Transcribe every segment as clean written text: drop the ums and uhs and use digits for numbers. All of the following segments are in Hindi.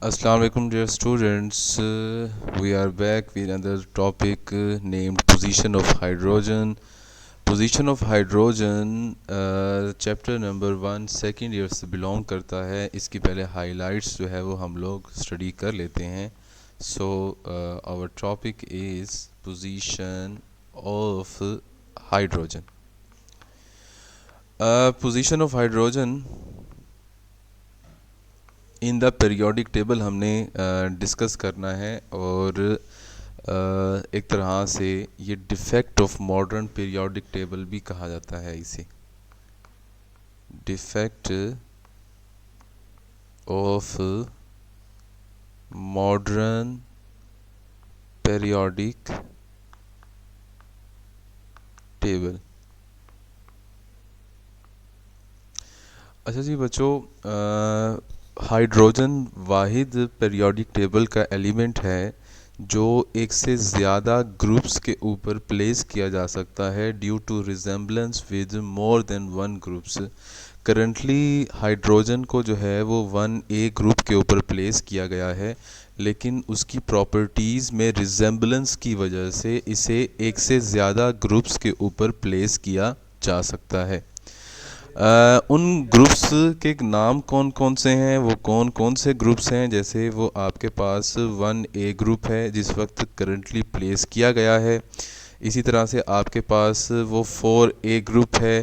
Assalamu alaikum, dear students. We are back with another topic named position of hydrogen. Position of hydrogen chapter number 1 second year से बिलोंग करता है. इसकी पहले हाइलाइट्स जो है वो हम लोग स्टडी कर लेते हैं. So our topic is position of hydrogen. Position of hydrogen in the periodic table हमने डिस्कस करना है और एक तरह से ये defect of modern periodic table भी कहा जाता है. इसे defect of modern periodic table. अच्छा जी बच्चों, हाइड्रोजन वाहिद पीरियोडिक टेबल का एलिमेंट है जो एक से ज़्यादा ग्रुप्स के ऊपर प्लेस किया जा सकता है due to resemblance with more than one groups. Currently hydrogen को जो है वो 1A ग्रुप के ऊपर प्लेस किया गया है, लेकिन उसकी प्रॉपर्टीज़ में रिजेम्बलेंस की वजह से इसे एक से ज़्यादा ग्रुप्स के ऊपर प्लेस किया जा सकता है. उन ग्रुप्स के नाम कौन कौन से हैं, वो कौन कौन से ग्रुप्स हैं? जैसे वो आपके पास 1A ग्रुप है जिस वक्त करंटली प्लेस किया गया है. इसी तरह से आपके पास वो 4A ग्रुप है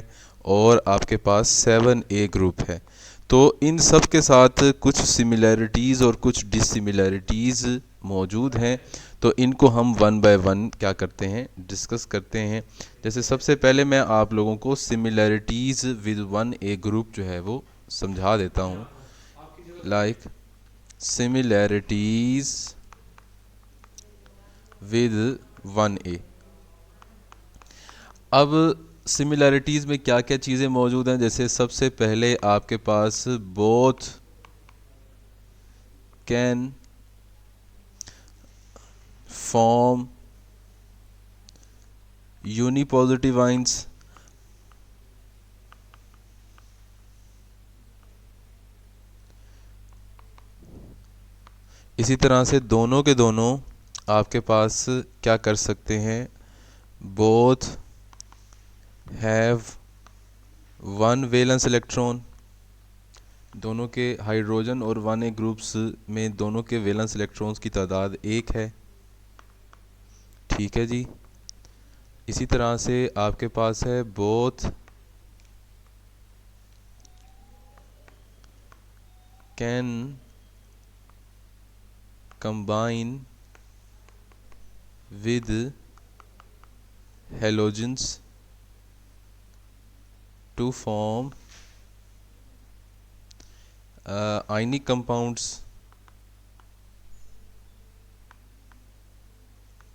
और आपके पास 7A ग्रुप है. तो इन सब के साथ कुछ सिमिलैरिटीज़ और कुछ डिससिमिलैरिटीज़ मौजूद हैं. तो इनको हम वन बाय वन क्या करते हैं, डिस्कस करते हैं. जैसे सबसे पहले मैं आप लोगों को सिमिलैरिटीज़ विद 1A ग्रुप जो है वो समझा देता हूँ. Like similarities with 1A. अब सिमिलैरिटीज़ में क्या क्या चीज़ें मौजूद हैं? जैसे सबसे पहले आपके पास both can form unipositive ions. इसी तरह से दोनों के दोनों आपके पास क्या कर सकते हैं, both have one valence electron. दोनों के हाइड्रोजन और 1A ग्रुप्स में दोनों के वैलेंस इलेक्ट्रॉन्स की तादाद एक है. ठीक है जी. इसी तरह से आपके पास है both can combine with halogens to form ionic compounds.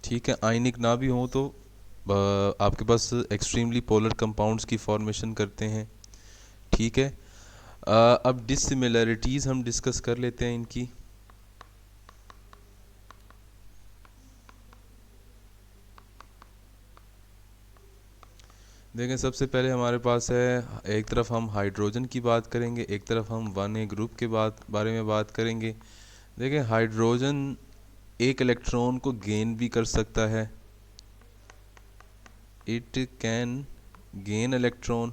ठीक है, आयनिक ना भी हो तो आपके पास एक्सट्रीमली पोलर कंपाउंड्स की फॉर्मेशन करते हैं. ठीक है. अब डिससिमिलैरिटीज़ हम डिस्कस कर लेते हैं इनकी. देखें, सबसे पहले हमारे पास है, एक तरफ हम हाइड्रोजन की बात करेंगे, एक तरफ हम 1A ग्रुप के बारे में बात करेंगे. देखें, हाइड्रोजन एक इलेक्ट्रॉन को गेन भी कर सकता है. It can gain electron.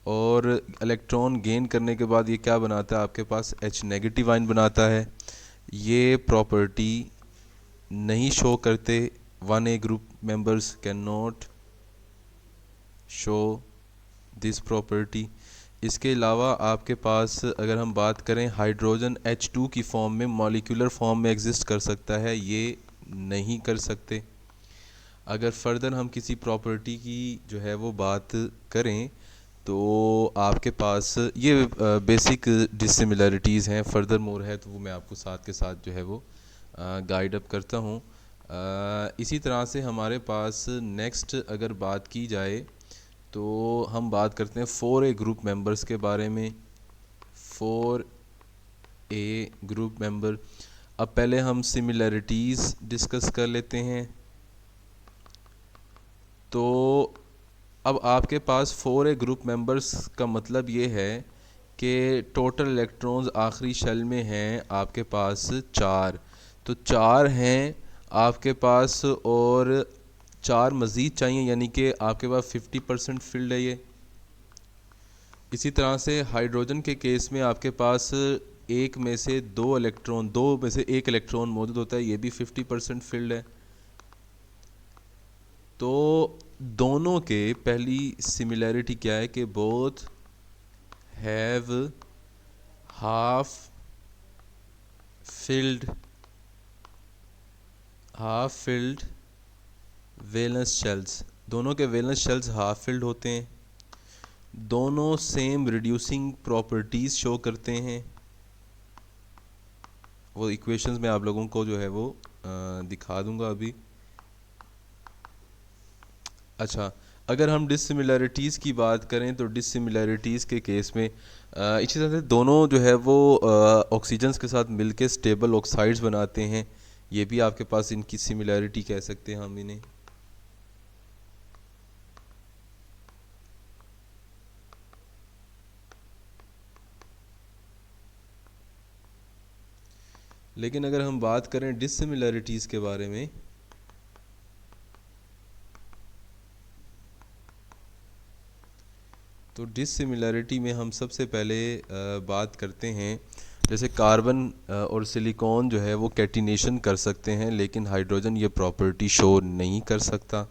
और इलेक्ट्रॉन गेन करने के बाद ये क्या बनाता है, आपके पास H नेगेटिव आयन बनाता है. ये प्रॉपर्टी नहीं शो करते. 1A group members can not show this property. इसके अलावा आपके पास अगर हम बात करें, हाइड्रोजन H2 की फॉर्म में, मॉलिक्यूलर फॉर्म में एग्जिस्ट कर सकता है, ये नहीं कर सकते. अगर फर्दर हम किसी प्रॉपर्टी की जो है वो बात करें तो आपके पास ये बेसिक डिससिमिलैरिटीज़ हैं. फर्दर मोर है तो वो मैं आपको साथ के साथ जो है वो गाइड अप करता हूँ. इसी तरह से हमारे पास नेक्स्ट अगर बात की जाए तो हम बात करते हैं 4A ग्रुप मेंबर्स के बारे में. 4A group member. अब पहले हम सिमिलैरिटीज़ डिस्कस कर लेते हैं. तो अब आपके पास 4A ग्रुप मेंबर्स का मतलब ये है कि टोटल इलेक्ट्रॉन्स आखिरी शेल में हैं आपके पास 4, तो 4 हैं आपके पास और 4 मज़ीद चाहिए, यानी कि आपके पास 50% फिल्ड है ये। इसी तरह से हाइड्रोजन के केस में आपके पास एक में से दो में से एक इलेक्ट्रॉन मौजूद होता है, ये भी 50% फिल्ड है। तो दोनों के पहली सिमिलैरिटी क्या है कि both have half filled valence shells. दोनों के वैलेंस शेल्स हाफ फिल्ड होते हैं। दोनों सेम रिड्यूसिंग प्रॉपर्टीज़ शो करते हैं। वो इक्वेशंस में आप लोगों को जो है वो दिखा दूंगा अभी। अच्छा, अगर हम डिसिमिलैरिटीज़ की बात करें तो डिसिमिलैरिटीज़ के केस में इसी तरह से दोनों जो है वो ऑक्सीजन्स के साथ मिलके स्टेबल ऑक्साइड्स बनाते हैं। ये भी आपके पास इनकी सिमिलैरिटी कह सकते हैं हम इन्हें। लेकिन अगर हम बात करें डिसिमिलैरिटीज़ के बारे में, तो डिसिमिलैरिटी में हम सबसे पहले बात करते हैं, जैसे कार्बन और सिलिकॉन जो है वो कैटिनेशन कर सकते हैं, लेकिन हाइड्रोजन ये प्रॉपर्टी शो नहीं कर सकता।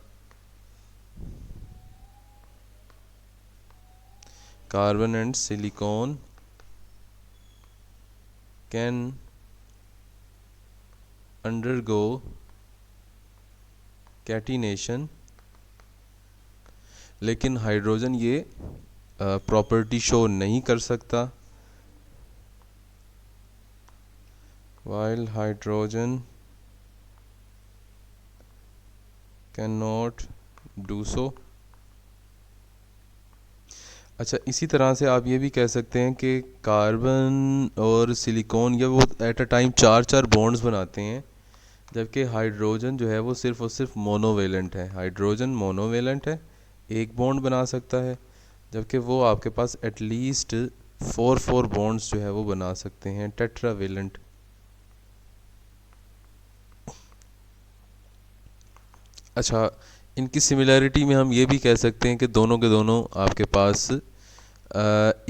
Carbon and silicon can undergo catenation, लेकिन हाइड्रोजन ये प्रॉपर्टी शो नहीं कर सकता। while hydrogen cannot do so। अच्छा, इसी तरह से आप ये भी कह सकते हैं कि कार्बन और सिलिकॉन ये वो एट अ टाइम 4 बॉन्ड्स बनाते हैं, जबकि हाइड्रोजन जो है वो सिर्फ और सिर्फ मोनोवेलेंट है। हाइड्रोजन मोनोवेलेंट है, एक बॉन्ड बना सकता है, जबकि वो आपके पास एटलीस्ट 4 बॉन्ड्स जो है वो बना सकते हैं, टेट्रावेलेंट। अच्छा, इनकी सिमिलैरिटी में हम ये भी कह सकते हैं कि दोनों के दोनों आपके पास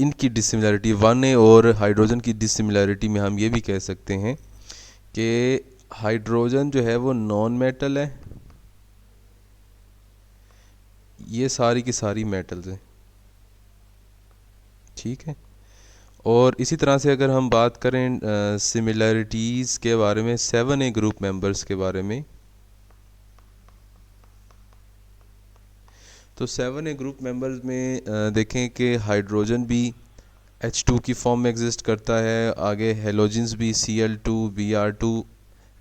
इनकी डिसिमिलैरिटी 1A और हाइड्रोजन की डिसिमिलैरिटी में हम ये भी कह सकते हैं कि हाइड्रोजन जो है वो नॉन मेटल है, ये सारी की सारी मेटल्स हैं, ठीक है। और इसी तरह से अगर हम बात करें सिमिलैरिटीज़ के बारे में 7A ग्रुप मेंबर्स के बारे में, तो 7A ग्रुप मेंबर्स में देखें कि हाइड्रोजन भी H2 की फॉर्म में एग्जिस्ट करता है, आगे हेलोजेंस भी Cl2 Br2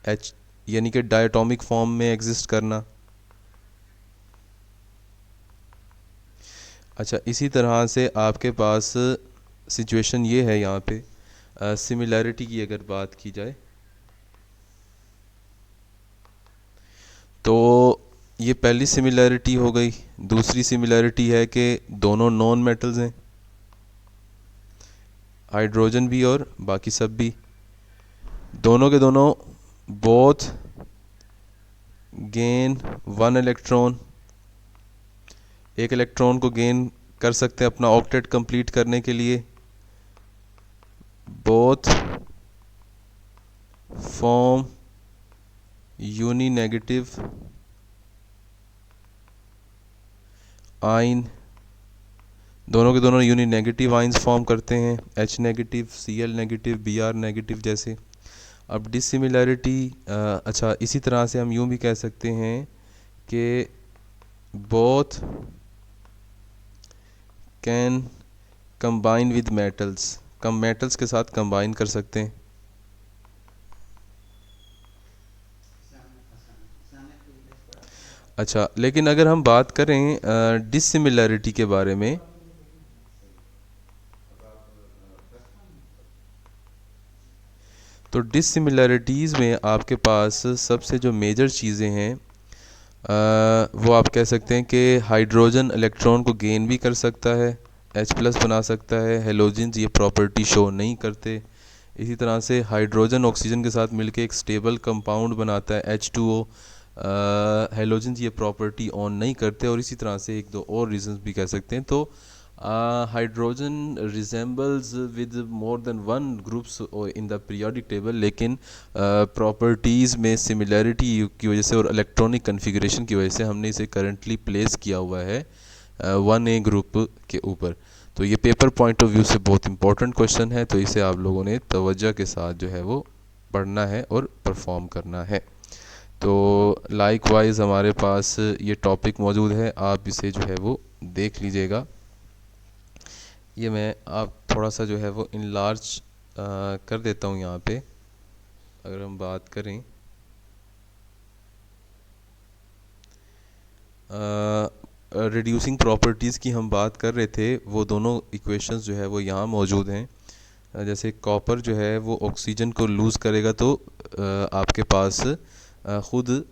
H यानी कि डायटोमिक फॉर्म में एग्जिस्ट करना। अच्छा, इसी तरह से आपके पास सिचुएशन ये है यहाँ पे सिमिलैरिटी की अगर बात की जाए, तो ये पहली सिमिलैरिटी हो गई। दूसरी सिमिलैरिटी है कि दोनों नॉन मेटल्स हैं, हाइड्रोजन भी और बाकी सब भी। दोनों के दोनों बोथ गेन 1 इलेक्ट्रॉन, एक इलेक्ट्रॉन को गेन कर सकते हैं अपना ऑक्टेट कंप्लीट करने के लिए। Both form uni negative ion, दोनों के दोनों यूनी नेगेटिव आइंस फॉर्म करते हैं, H negative, Cl negative, Br negative जैसे। अब डिसिमिलैरिटी, अच्छा इसी तरह से हम यूँ भी कह सकते हैं कि both can combine with metals, come metals के साथ कंबाइन कर सकते हैं। अच्छा, लेकिन अगर हम बात करें डिसिमिलैरिटी के बारे में, तो डिसिमिलैरिटीज़ में आपके पास सबसे जो मेजर चीज़ें हैं वो आप कह सकते हैं कि हाइड्रोजन इलेक्ट्रॉन को गेन भी कर सकता है H प्लस बना सकता है। हेलोजेंस ये प्रॉपर्टी शो नहीं करते। इसी तरह से हाइड्रोजन ऑक्सीजन के साथ मिलके एक स्टेबल कंपाउंड बनाता है H2O। हेलोजेंस ये प्रॉपर्टी ऑन नहीं करते। और इसी तरह से एक दो और रीजंस भी कह सकते हैं। तो hydrogen resembles with more than one groups in the periodic table, लेकिन प्रॉपर्टीज़ में सिमिलैरिटी की वजह से और इलेक्ट्रॉनिक कन्फिगरेशन की वजह से हमने इसे करंटली प्लेस किया हुआ है 1A ग्रुप के ऊपर। तो ये पेपर पॉइंट ऑफ व्यू से बहुत इंपॉर्टेंट क्वेश्चन है, तो इसे आप लोगों ने तवज्जो के साथ जो है वो पढ़ना है और परफॉर्म करना है। तो लाइकवाइज हमारे पास ये टॉपिक मौजूद है, आप इसे जो है वो देख लीजिएगा। ये मैं आप थोड़ा सा जो है वो इनलार्ज कर देता हूँ यहाँ पे। अगर हम बात करें रिड्यूसिंग प्रॉपर्टीज़ की हम बात कर रहे थे, वो दोनों इक्वेशंस जो है वो यहाँ मौजूद हैं। जैसे कॉपर जो है वो ऑक्सीजन को लूज़ करेगा तो आपके पास ख़ुद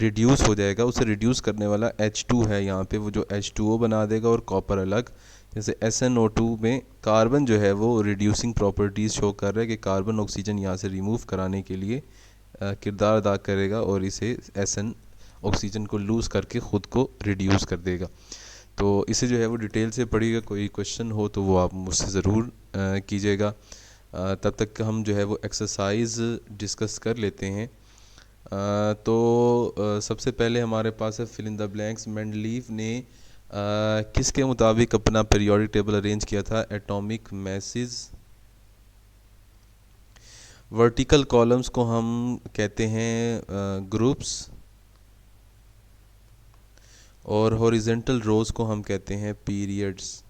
रिड्यूस हो जाएगा। उसे रिड्यूस करने वाला H2 है यहाँ पे, वो जो H2O बना देगा और कॉपर अलग। जैसे SnO2 में कार्बन जो है वो रिड्यूसिंग प्रॉपर्टीज़ शो कर रहा है कि कार्बन ऑक्सीजन यहाँ से रिमूव कराने के लिए किरदार अदा करेगा और इसे SN ऑक्सीजन को लूज़ करके ख़ुद को रिड्यूस कर देगा। तो इसे जो है वो डिटेल से पढ़िएगा। कोई क्वेश्चन हो तो वो आप मुझसे ज़रूर कीजिएगा। तब तक हम जो है वो एक्सरसाइज डिस्कस कर लेते हैं। तो सबसे पहले हमारे पास है fill in the blanks. Mendeleev ने किसके मुताबिक अपना पीरियोडिक टेबल अरेंज किया था? Atomic message. वर्टिकल कॉलम्स को हम कहते हैं ग्रुप्स और हॉरिजेंटल रोज को हम कहते हैं पीरियड्स।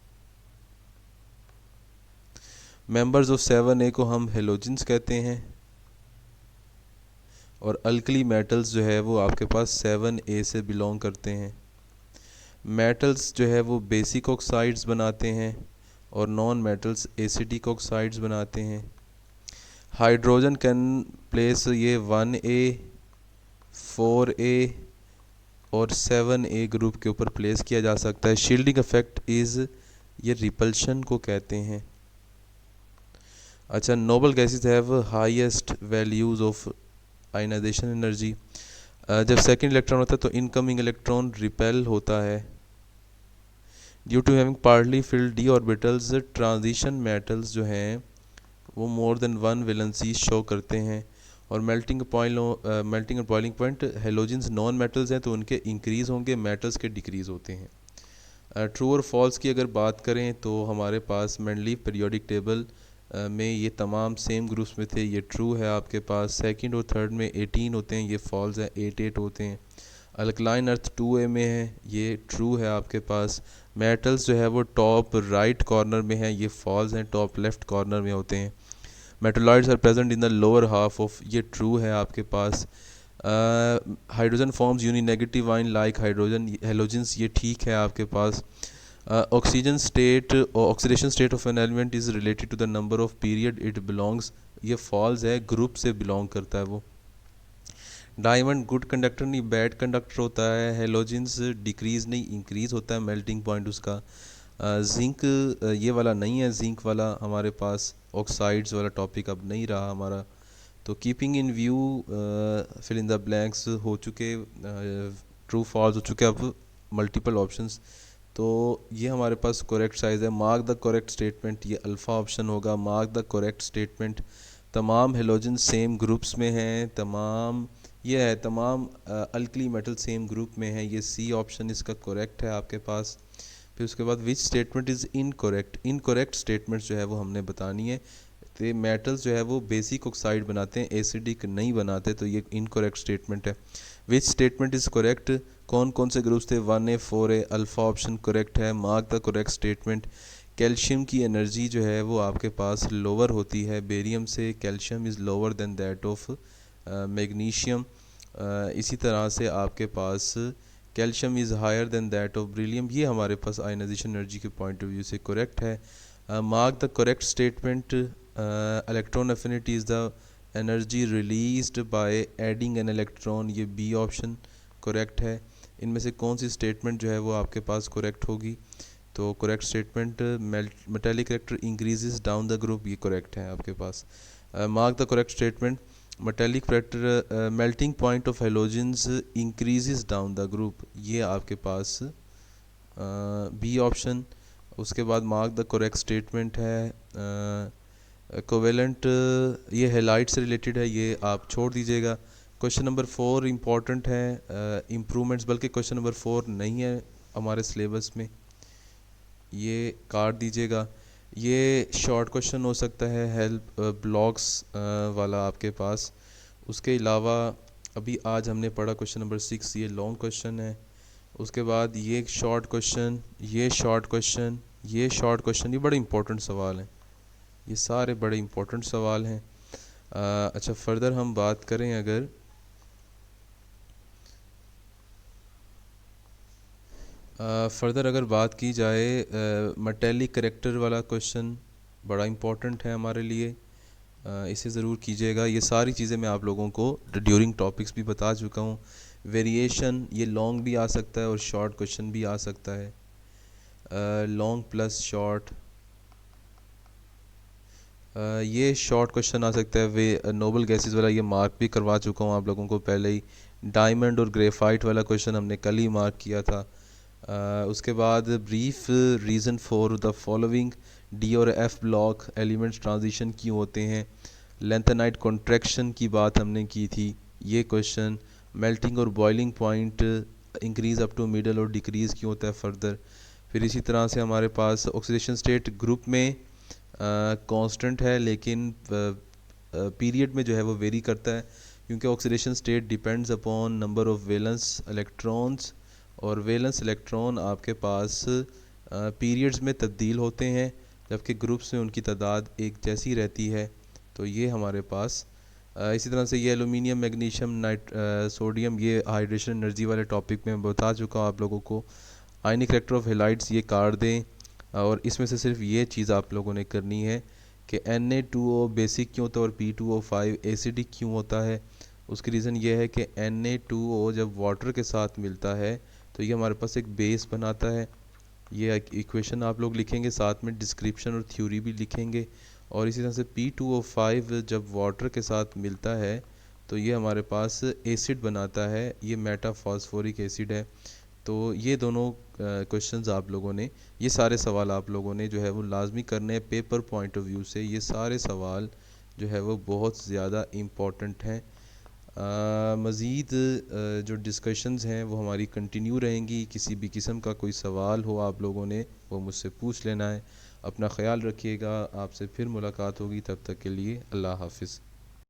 मेंबर्स ऑफ 7A को हम हेलोजेंस कहते हैं और अल्कली मेटल्स जो है वो आपके पास 7A से बिलोंग करते हैं। मेटल्स जो है वो बेसिक ऑक्साइड्स बनाते हैं और नॉन मेटल्स एसिडिक ऑक्साइड्स बनाते हैं। हाइड्रोजन कैन प्लेस ये 1A 4A और 7A ग्रुप के ऊपर प्लेस किया जा सकता है। शील्डिंग इफेक्ट इज़ ये रिपल्शन को कहते हैं। अच्छा, noble gases have highest values of ionization energy. जब सेकंड इलेक्ट्रॉन होता है तो इनकमिंग इलेक्ट्रॉन रिपेल होता है। Due to having partly filled d orbitals, transition metals जो हैं वो more than one valency show करते हैं। और मेल्टिंग और boiling point, halogens non metals हैं तो उनके इंक्रीज़ होंगे, मेटल्स के डिक्रीज़ होते हैं। ट्रू और फॉल्स की अगर बात करें तो हमारे पास मेंडलीव पीरियोडिक टेबल में ये तमाम सेम ग्रुप्स में थे, ये ट्रू है आपके पास। सेकंड और थर्ड में 18 होते हैं, ये फॉल्स है, 8 होते हैं। अल्कलाइन अर्थ 2A में है, ये ट्रू है आपके पास। मेटल्स जो है वो टॉप राइट कॉर्नर में है, ये फॉल्स हैं, टॉप लेफ्ट कॉर्नर में होते हैं। Metalloids are present in the lower half of, ये ट्रू है आपके पास। Hydrogen forms uninegative ion like hydrogen halogens, ये ठीक है आपके पास। Oxygen state oxidation state of an element is related to the number of period it belongs, ये फॉल्स है, ग्रुप से बिलोंग करता है वो। डायमंड गुड कंडक्टर नहीं बैड कंडक्टर होता है। हेलोजेंस डिक्रीज़ नहीं इंक्रीज़ होता है मेल्टिंग पॉइंट उसका। जिंक ये वाला नहीं है, जिंक वाला हमारे पास ऑक्साइड्स वाला टॉपिक अब नहीं रहा हमारा। तो keeping in view fill in the blanks हो चुके, ट्रू फॉल्स हो चुके, अब मल्टीपल ऑप्शंस। तो ये हमारे पास करेक्ट साइज़ है। मार्क द करेक्ट स्टेटमेंट, ये अल्फ़ा ऑप्शन होगा। मार्क द करेक्ट स्टेटमेंट, तमाम हेलोजन सेम ग्रुप्स में हैं, तमाम ये है तमाम अल्कली मेटल सेम ग्रुप में है, ये सी ऑप्शन इसका करेक्ट है आपके पास। फिर उसके बाद which statement is incorrect, incorrect statements जो है वो हमने बतानी है। तो मेटल्स जो है वो बेसिक ऑक्साइड बनाते हैं, एसिडिक नहीं बनाते, तो ये इनकरेक्ट स्टेटमेंट है। विच स्टेटमेंट इज़ करेक्ट, कौन कौन से ग्रुप्स थे? 1A 4A, alpha option correct है। Mark the correct statement, calcium की एनर्जी जो है वो आपके पास लोअर होती है बेरियम से, calcium is lower than that of magnesium. इसी तरह से आपके पास calcium is higher than that of beryllium, ये हमारे पास आयनाइजेशन एनर्जी के पॉइंट ऑफ व्यू से करेक्ट है। Mark the correct statement, electron affinity is the energy released by adding an electron, ये बी ऑप्शन करेक्ट है। इनमें से कौन सी स्टेटमेंट जो है वो आपके पास करेक्ट होगी? तो correct statement metallic character increases down the group, ये करेक्ट है आपके पास। Mark the correct statement metallic character melting point of halogens increases down the group, ये आपके पास बी ऑप्शन। उसके बाद मार्क द करेक्ट स्टेटमेंट है कोवेलेंट, ये हेलाइट से रिलेटेड है, ये आप छोड़ दीजिएगा। क्वेश्चन नंबर 4 इम्पॉर्टेंट है, इम्प्रूवमेंट्स, बल्कि क्वेश्चन नंबर 4 नहीं है हमारे सिलेबस में, ये काट दीजिएगा। ये शॉर्ट क्वेश्चन हो सकता है हेल्प ब्लॉक्स वाला आपके पास। उसके अलावा अभी आज हमने पढ़ा क्वेश्चन नंबर 6, ये लॉन्ग क्वेश्चन है। उसके बाद ये शॉर्ट क्वेश्चन, ये शॉर्ट क्वेश्चन, ये शॉर्ट क्वेश्चन, ये बड़े इंपॉर्टेंट सवाल हैं, ये सारे बड़े इंपॉर्टेंट सवाल हैं। अच्छा, फर्दर हम बात करें अगर फर्दर अगर बात की जाए मेटेलिक करेक्टर वाला क्वेश्चन बड़ा इंपॉर्टेंट है हमारे लिए, इसे ज़रूर कीजिएगा। ये सारी चीज़ें मैं आप लोगों को ड्यूरिंग टॉपिक्स भी बता चुका हूँ। वेरिएशन, ये लॉन्ग भी आ सकता है और शॉर्ट क्वेश्चन भी आ सकता है, लॉन्ग प्लस शॉर्ट, ये शॉर्ट क्वेश्चन आ सकता है। वे नोबल गैसेस वाला ये मार्क भी करवा चुका हूँ आप लोगों को पहले ही। डायमंड और ग्रेफाइट वाला क्वेश्चन हमने कल ही मार्क किया था। उसके बाद brief reason for the following, D और एफ ब्लॉक एलिमेंट्स ट्रांजिशन क्यों होते हैं। लेंथेनाइट कॉन्ट्रैक्शन की बात हमने की थी, ये क्वेश्चन। मेल्टिंग और boiling point increase up to middle और डिक्रीज़ क्यों होता है फर्दर। फिर इसी तरह से हमारे पास ऑक्सीडेशन स्टेट ग्रुप में कांस्टेंट है, लेकिन पीरियड में जो है वो वेरी करता है, क्योंकि oxidation state depends upon number of valence electrons, और वैलेंस इलेक्ट्रॉन आपके पास पीरियड्स में तब्दील होते हैं, जबकि ग्रुप्स में उनकी तादाद एक जैसी रहती है। तो ये हमारे पास इसी तरह से ये एलुमिनियम, मैग्नीशियम, सोडियम, ये हाइड्रेशन एनर्जी वाले टॉपिक में बता चुका हूँ आप लोगों को। आयनिक करेक्टर ऑफ हेलाइड्स ये काट दें, और इसमें से सिर्फ ये चीज़ आप लोगों ने करनी है कि Na2O बेसिक क्यों होता है और P2O5 एसिडिक क्यों होता है। उसकी रीज़न ये है कि Na2O जब वाटर के साथ मिलता है तो ये हमारे पास एक बेस बनाता है। ये इक्वेशन आप लोग लिखेंगे, साथ में डिस्क्रिप्शन और थ्योरी भी लिखेंगे। और इसी तरह से P2O5 जब वाटर के साथ मिलता है तो ये हमारे पास एसिड बनाता है, ये मेटाफॉस्फोरिक एसिड है। तो ये दोनों क्वेश्चंस आप लोगों ने, ये सारे सवाल आप लोगों ने जो है वो लाजमी करने हैं पेपर पॉइंट ऑफ व्यू से। ये सारे सवाल जो है वो बहुत ज़्यादा इम्पॉर्टेंट हैं। मज़ीद जो डिस्कशंस हैं वो हमारी कंटिन्यू रहेंगी। किसी भी किस्म का कोई सवाल हो आप लोगों ने वो मुझसे पूछ लेना है। अपना ख्याल रखिएगा, आपसे फिर मुलाकात होगी, तब तक के लिए अल्लाह हाफ़िज़।